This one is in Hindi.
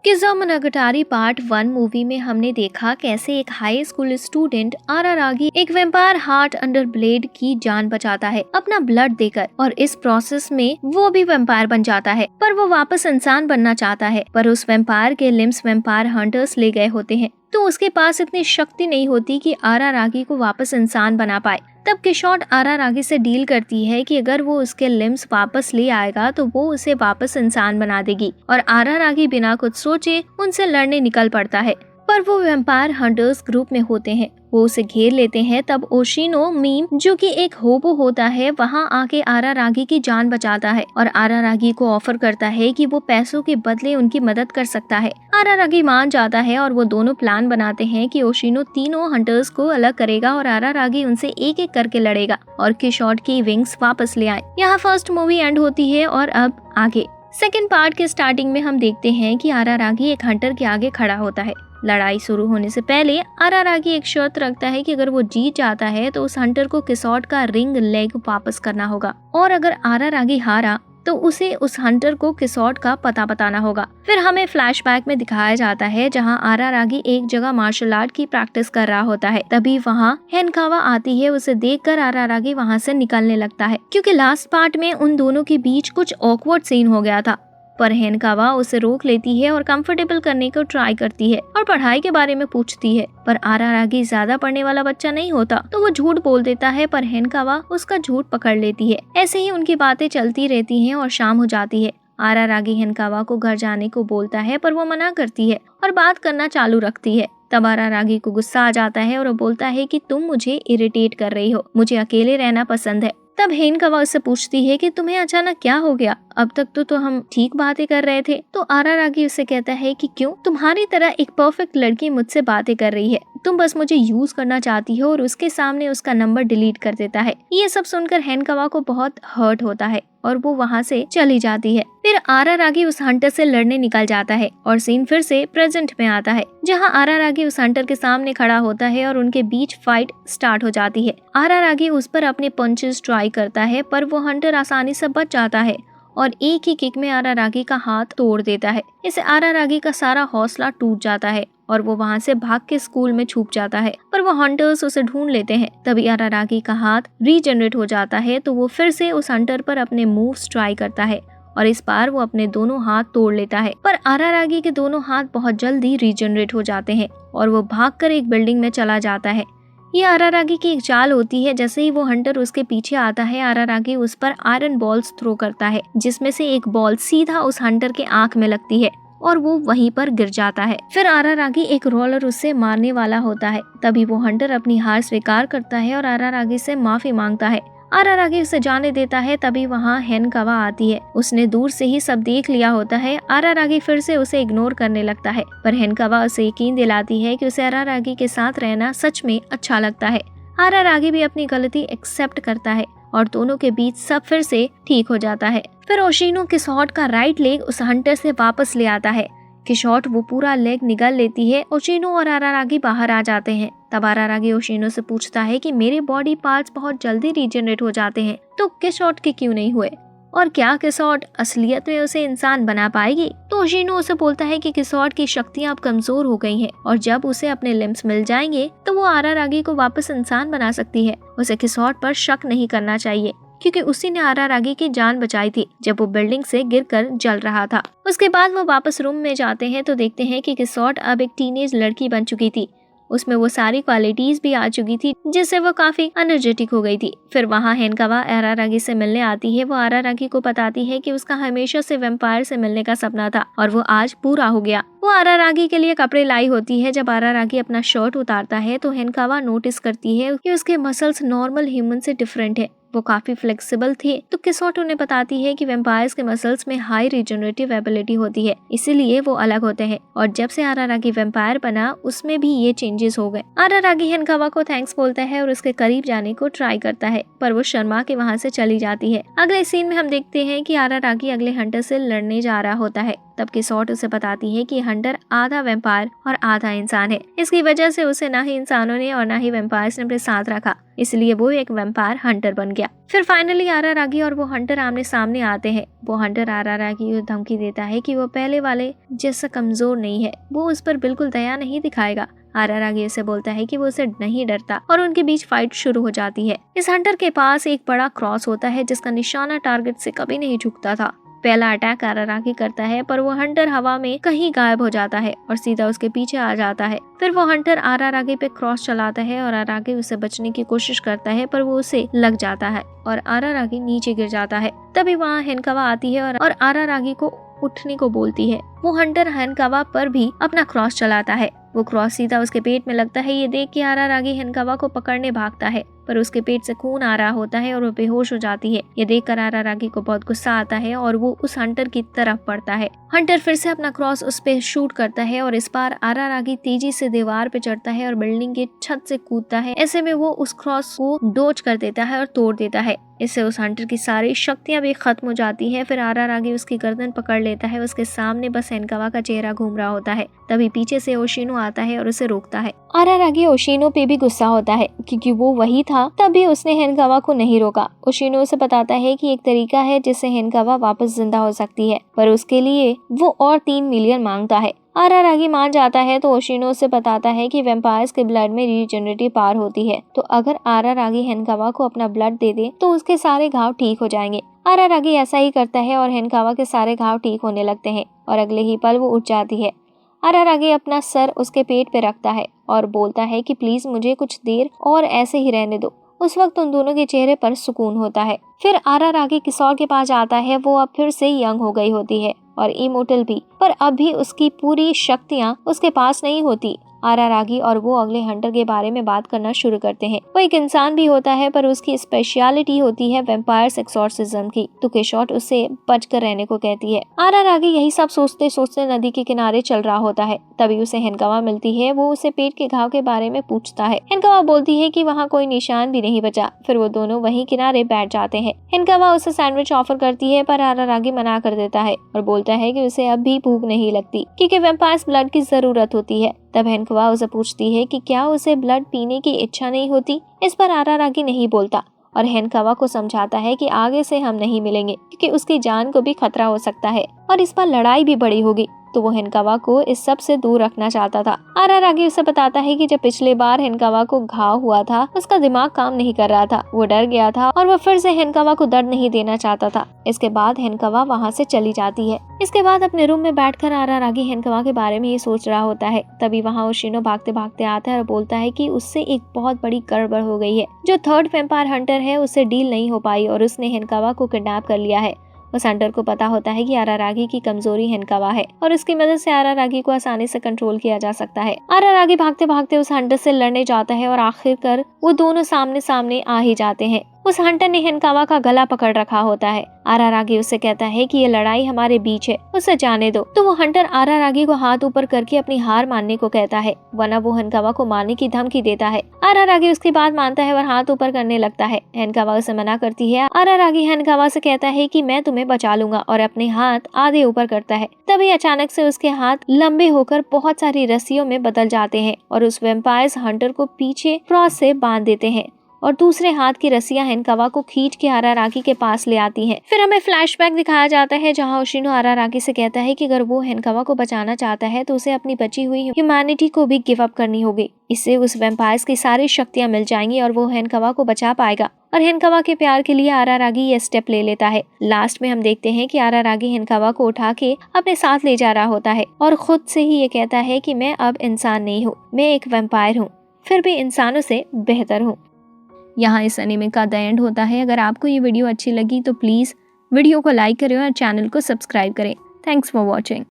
किज़ा मोनोगाटारी पार्ट 1 मूवी में हमने देखा कैसे एक हाई स्कूल स्टूडेंट आरारागी एक वेम्पायर हार्ट अंडर ब्लेड की जान बचाता है अपना ब्लड देकर, और इस प्रोसेस में वो भी वेम्पायर बन जाता है। पर वो वापस इंसान बनना चाहता है, पर उस वेम्पायर के लिम्स वेम्पायर हंटर्स ले गए होते हैं, तो उसके पास इतनी शक्ति नहीं होती कि आरारागी को वापस इंसान बना पाए। तब किशोट आरारागी से डील करती है कि अगर वो उसके लिम्स वापस ले आएगा तो वो उसे वापस इंसान बना देगी, और आरारागी बिना कुछ सोचे उनसे लड़ने निकल पड़ता है। पर वो वैम्पायर हंटर्स ग्रुप में होते हैं, वो उसे घेर लेते हैं। तब ओशिनो मीम, जो कि एक होबो होता है, वहाँ आके आरारागी की जान बचाता है और आरारागी को ऑफर करता है कि वो पैसों के बदले उनकी मदद कर सकता है। आरारागी मान जाता है और वो दोनों प्लान बनाते हैं कि ओशिनो तीनों हंटर्स को अलग करेगा और आरारागी उनसे एक एक करके लड़ेगा और किशोट की विंग्स वापस ले आए। यहाँ फर्स्ट मूवी एंड होती है और अब आगे सेकेंड पार्ट के स्टार्टिंग में हम देखते हैं कि आरारागी एक हंटर के आगे खड़ा होता है। लड़ाई शुरू होने से पहले आरारागी एक शर्त रखता है कि अगर वो जीत जाता है तो उस हंटर को किशोट का रिंग लेग वापस करना होगा, और अगर आरारागी हारा तो उसे उस हंटर को किशोट का पता बताना होगा। फिर हमें फ्लैशबैक में दिखाया जाता है जहां आरारागी एक जगह मार्शल आर्ट की प्रैक्टिस कर रहा होता है। तभी वहां हेनकावा आती है। उसे देखकर आरारागी वहां से निकलने लगता है, क्योंकि लास्ट पार्ट में उन दोनों के बीच कुछ ऑकवर्ड सीन हो गया था। पर हेनकावा उसे रोक लेती है और कंफर्टेबल करने को ट्राई करती है और पढ़ाई के बारे में पूछती है। पर आरारागी ज्यादा पढ़ने वाला बच्चा नहीं होता, तो वो झूठ बोल देता है, पर हेनकावा उसका झूठ पकड़ लेती है। ऐसे ही उनकी बातें चलती रहती हैं और शाम हो जाती है। आरारागी हेनकावा को घर जाने को बोलता है, पर वो मना करती है और बात करना चालू रखती है। तब आरारागी को गुस्सा आ जाता है और वो बोलता है कि तुम मुझे इरिटेट कर रही हो, मुझे अकेले रहना पसंद है। तब हेनकावा उससे पूछती है कि तुम्हें अचानक क्या हो गया, अब तक तो हम ठीक बातें कर रहे थे। तो आरारागी उससे कहता है कि क्यों, तुम्हारी तरह एक परफेक्ट लड़की मुझसे बातें कर रही है, तुम बस मुझे यूज करना चाहती हो, और उसके सामने उसका नंबर डिलीट कर देता है। ये सब सुनकर हेनकावा को बहुत हर्ट होता है और वो वहाँ से चली जाती है। फिर आरारागी उस हंटर से लड़ने निकल जाता है और सीन फिर से प्रेजेंट में आता है, जहाँ आरारागी उस हंटर के सामने खड़ा होता है और उनके बीच फाइट स्टार्ट हो जाती है। आरारागी उस पर अपने पंचेस ट्राई करता है, पर वो हंटर आसानी से बच जाता है और एक ही किक में आरारागी का हाथ तोड़ देता है। इससे आरारागी का सारा हौसला टूट जाता है और वो वहाँ से भाग के स्कूल में छुप जाता है, पर वो हंटर्स उसे ढूंढ लेते हैं। तभी आरारागी का हाथ रीजनरेट हो जाता है, तो वो फिर से उस हंटर पर अपने मूव्स ट्राई करता है और इस बार वो अपने दोनों हाथ तोड़ लेता है। पर आरारागी के दोनों हाथ बहुत जल्दी रीजनरेट हो जाते हैं और वो भागकर एक बिल्डिंग में चला जाता है। ये आरारागी की एक चाल होती है। जैसे ही वो हंटर उसके पीछे आता है, आरारागी उस पर आयरन बॉल्स थ्रो करता है, जिसमें से एक बॉल सीधा उस हंटर के आंख में लगती है और वो वहीं पर गिर जाता है। फिर आरारागी एक रोलर उससे मारने वाला होता है। तभी वो हंटर अपनी हार स्वीकार करता है और आरारागी से माफी मांगता है। आरारागी उसे जाने देता है। तभी वहाँ हेनकावा आती है। उसने दूर से ही सब देख लिया होता है। आरारागी फिर से उसे इग्नोर करने लगता है, पर हेनकावा उसे यकीन दिलाती है कि उसे आरारागी के साथ रहना सच में अच्छा लगता है। आरारागी भी अपनी गलती एक्सेप्ट करता है और दोनों के बीच सब फिर से ठीक हो जाता है। फिर ओशिनो किशोट का राइट लेग उस हंटर से वापस ले आता है। किशोट वो पूरा लेग निगल लेती है। ओशिनो और आरारागी बाहर आ जाते हैं। तब आरारागी ओशिनो से पूछता है कि मेरे बॉडी पार्ट्स बहुत जल्दी रीजनरेट हो जाते हैं, तो किशोट के क्यों नहीं हुए, और क्या किशोट असलियत में उसे इंसान बना पाएगी? तो ओशिनो उसे बोलता है कि किशोट की शक्तियां अब कमजोर हो गई हैं और जब उसे अपने लिम्स मिल जाएंगे तो वो आरारागी को वापस इंसान बना सकती है। उसे किशोट पर शक नहीं करना चाहिए, क्योंकि उसी ने आरारागी की जान बचाई थी जब वो बिल्डिंग से गिरकर जल रहा था। उसके बाद वो वापस रूम में जाते हैं तो देखते हैं कि किशोट अब एक टीनेज लड़की बन चुकी थी। उसमें वो सारी क्वालिटीज भी आ चुकी थी, जिससे वो काफी एनर्जेटिक हो गई थी। फिर वहाँ हेनकावा आरारागी से मिलने आती है। वो आरारागी को बताती है कि उसका हमेशा से वैम्पायर से मिलने का सपना था और वो आज पूरा हो गया। वो आरारागी के लिए कपड़े लाई होती है। जब आरारागी अपना शर्ट उतारता है तो हेनकावा नोटिस करती है कि उसके मसल्स नॉर्मल ह्यूमन से डिफरेंट है, वो काफी फ्लेक्सिबल थे। तो किशोट उन्हें बताती है कि वैम्पायर्स के मसल्स में हाई रिजनरेटिव एबिलिटी होती है, इसीलिए वो अलग होते हैं, और जब से आरारागी वैम्पायर बना उसमें भी ये चेंजेस हो गए। आरारागी हेनकावा को थैंक्स बोलता है और उसके करीब जाने को ट्राई करता है, पर वो शर्मा के वहाँ से चली जाती है। अगले सीन में हम देखते हैं कि आरारागी अगले हंटर से लड़ने जा रहा होता है। तब किशोट उसे बताती है कि हंटर आधा वैम्पायर और आधा इंसान है। इसकी वजह से उसे ना ही इंसानों ने और ना ही वैम्पायर्स ने अपने साथ रखा। इसलिए वो एक वैम्पायर हंटर बन गया। फिर फाइनली आरारागी और वो हंटर आमने सामने आते हैं। वो हंटर आरारागी को धमकी देता है कि वो पहले वाले जैसा कमजोर नहीं है, वो उस पर बिल्कुल दया नहीं दिखाएगा। आरारागी उसे बोलता है कि वो उसे नहीं डरता और उनके बीच फाइट शुरू हो जाती है। इस हंटर के पास एक बड़ा क्रॉस होता है जिसका निशाना टारगेट से कभी नहीं झुकता था। पहला अटैक आरारागी करता है पर वो हंटर हवा में कहीं गायब हो जाता है और सीधा उसके पीछे आ जाता है। फिर वो हंटर आरारागी पे क्रॉस चलाता है और आरारागी उसे बचने की कोशिश करता है पर वो उसे लग जाता है और आरारागी नीचे गिर जाता है। तभी वहाँ हेनकावा आती है और आरारागी को उठने को बोलती है। वो हंटर हेनकावा पर भी अपना क्रॉस चलाता है। वो क्रॉस सीधा उसके पेट में लगता है। ये देख के आरारागी हेनकावा को पकड़ने भागता है पर उसके पेट से खून आ रहा होता है और वो बेहोश हो जाती है। ये देखकर आरारागी को बहुत गुस्सा आता है और वो उस हंटर की तरफ बढ़ता है। हंटर फिर से अपना क्रॉस उस पे शूट करता है और इस बार आरारागी तेजी से दीवार पे चढ़ता है और बिल्डिंग के छत से कूदता है। ऐसे में वो उस क्रॉस को डोज कर देता है और तोड़ देता है। इससे उस हंटर की सारी शक्तियां भी खत्म हो जाती है। फिर आरारागी उसकी गर्दन पकड़ लेता है। उसके सामने बस हेनकावा का चेहरा घूम रहा होता है। तभी पीछे से ओशिनो आता है और उसे रोकता है। आरारागी ओशिनो पे भी गुस्सा होता है क्योंकि वो वही था, तब भी उसने हेनकावा को नहीं रोका। ओशिनो उसे बताता है कि एक तरीका है जिससे हेनकावा वापस जिंदा हो सकती है, पर उसके लिए वो और 3 मिलियन मांगता है। आरारागी मान जाता है तो ओशिनो से बताता है कि वैम्पायर्स के ब्लड में रीजनरेटिव पावर होती है, तो अगर आरारागी हेनकावा को अपना ब्लड दे दे तो उसके सारे घाव ठीक हो जाएंगे। आरारागी ऐसा ही करता है और हेनकावा के सारे घाव ठीक होने लगते हैं और अगले ही पल वो उठ जाती है। आरारागी अपना सर उसके पेट पे रखता है और बोलता है कि प्लीज मुझे कुछ देर और ऐसे ही रहने दो। उस वक्त उन दोनों के चेहरे पर सुकून होता है। फिर आरारागी किशोर के पास आता है। वो अब फिर से यंग हो गई होती है और इमोर्टल भी, पर अब भी उसकी पूरी शक्तियां उसके पास नहीं होती। आरारागी और वो अगले हंटर के बारे में बात करना शुरू करते हैं। वो एक इंसान भी होता है पर उसकी स्पेशलिटी होती है वैम्पायर्स एक्सॉर्सिज्म की, तो केशॉट उसे बचकर रहने को कहती है। आरारागी यही सब सोचते सोचते नदी के किनारे चल रहा होता है। तभी उसे हेनकावा मिलती है। वो उसे पेट के घाव के बारे में पूछता है। हेनकावा बोलती है कि वहाँ कोई निशान भी नहीं बचा। फिर वो दोनों वहीं किनारे बैठ जाते हैं। हेनकावा उसे सैंडविच ऑफर करती है पर आरारागी मना कर देता है और बोलता है कि उसे अब भी भूख नहीं लगती क्योंकि वैम्पायर्स ब्लड की जरूरत होती है। तब हेनकावा उसे पूछती है कि क्या उसे ब्लड पीने की इच्छा नहीं होती। इस पर आरारागी नहीं बोलता और हेनकावा को समझाता है कि आगे से हम नहीं मिलेंगे क्योंकि उसकी जान को भी खतरा हो सकता है और इस बार लड़ाई भी बड़ी होगी, तो वो हेनकावा को इस सब से दूर रखना चाहता था। आरारागी उसे बताता है कि जब पिछले बार हेनकावा को घाव हुआ था उसका दिमाग काम नहीं कर रहा था, वो डर गया था और वो फिर से हेनकावा को दर्द नहीं देना चाहता था। इसके बाद हेनकावा वहाँ से चली जाती है। इसके बाद अपने रूम में बैठकर आरारागी हेनकावा के बारे में ये सोच रहा होता है। तभी वहाँ ओशिनो भागते भागते आता है और बोलता है कि उससे एक बहुत बड़ी गड़बड़ हो गई है। जो थर्ड वैम्पायर हंटर है उससे डील नहीं हो पाई और उसने हेनकावा को किडनैप कर लिया है। उस हंटर को पता होता है कि आरारागी की कमजोरी हेनकावा है और उसकी मदद से आरारागी को आसानी से कंट्रोल किया जा सकता है। आरारागी भागते भागते उस हंटर से लड़ने जाता है और आखिरकार वो दोनों सामने सामने आ ही जाते हैं। उस हंटर ने हेनकावा का गला पकड़ रखा होता है। आरारागी उससे कहता है कि ये लड़ाई हमारे बीच है, उसे जाने दो। तो वो हंटर आरारागी को हाथ ऊपर करके अपनी हार मानने को कहता है, वरना वो हेनकावा को मारने की धमकी देता है। आरारागी उसकी बात मानता है और हाथ ऊपर करने लगता है। हेनकावा उसे मना करती है। आरारागी हेनकावा से कहता है कि मैं तुम्हें बचा लूंगा और अपने हाथ आधे ऊपर करता है। तभी अचानक से उसके हाथ लंबे होकर बहुत सारी रस्सियों में बदल जाते हैं और उस वैम्पायर्स हंटर को पीछे क्रॉस से बांध देते हैं और दूसरे हाथ की रस्सियां हेनकावा को खींच के आरारागी के पास ले आती हैं। फिर हमें फ्लैशबैक दिखाया जाता है जहां ओशिनो आरारागी से कहता है कि अगर वो हेनकावा को बचाना चाहता है तो उसे अपनी बची हुई ह्यूमैनिटी को भी गिव अप करनी होगी। इससे उस वैम्पायर्स की सारी शक्तियां मिल जाएंगी और वो हेनकावा को बचा पाएगा और हेनकावा के प्यार के लिए आरारागी ये स्टेप ले लेता है। लास्ट में हम देखते हैं कि आरारागी हेनकावा को उठा के अपने साथ ले जा रहा होता है और खुद से ही ये कहता है कि मैं अब इंसान नहीं हूँ, मैं एक वैम्पायर हूँ, फिर भी इंसानों से बेहतर हूँ। यहाँ इस एनीमे का द एंड होता है। अगर आपको ये वीडियो अच्छी लगी तो प्लीज़ वीडियो को लाइक करें और चैनल को सब्सक्राइब करें। Thanks for watching.